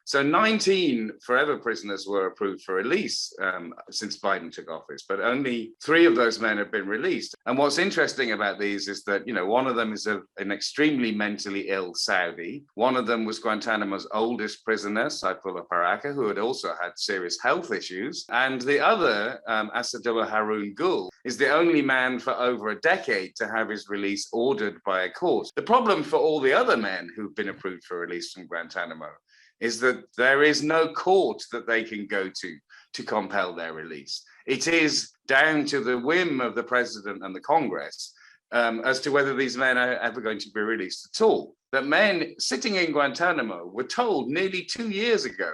So 19 forever prisoners were approved for release since Biden took office, but only 3 of those men have been released. And what's interesting about these is that, one of them is an extremely mentally ill Saudi. One of them was Guantanamo's oldest prisoner, Saifullah Baraka, who had also had serious health issues. And the other, Asadullah Harun Gul, is the only man for over a decade to have his release ordered by a court. The problem for all the other men who've been approved for release from Guantanamo is that there is no court that they can go to compel their release. It is down to the whim of the president and the Congress as to whether these men are ever going to be released at all. That men sitting in Guantanamo were told nearly 2 years ago,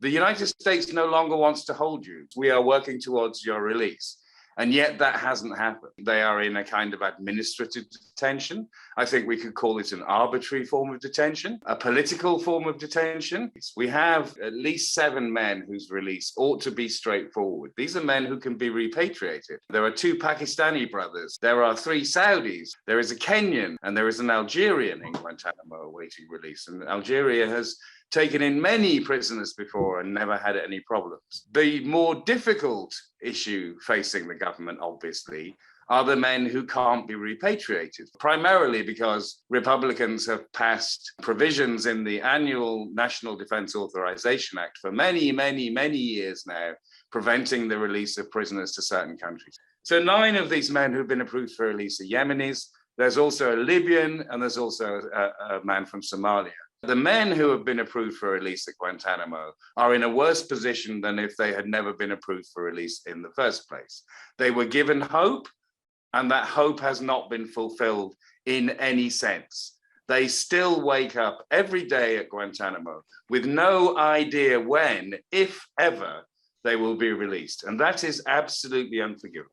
the United States no longer wants to hold you. We are working towards your release. And yet that hasn't happened. They are in a kind of administrative detention. I think we could call it an arbitrary form of detention, a political form of detention. We have at least 7 men whose release ought to be straightforward. These are men who can be repatriated. There are 2 Pakistani brothers. There are 3 Saudis. There is a Kenyan and there is an Algerian in Guantanamo awaiting release. And Algeria has taken in many prisoners before and never had any problems. The more difficult issue facing the government, obviously, are the men who can't be repatriated, primarily because Republicans have passed provisions in the annual National Defense Authorization Act for many, many, many years now, preventing the release of prisoners to certain countries. So 9 of these men who've been approved for release are Yemenis. There's also a Libyan and there's also a man from Somalia. The men who have been approved for release at Guantanamo are in a worse position than if they had never been approved for release in the first place. They were given hope, and that hope has not been fulfilled in any sense. They still wake up every day at Guantanamo with no idea when, if ever, they will be released. And that is absolutely unforgivable.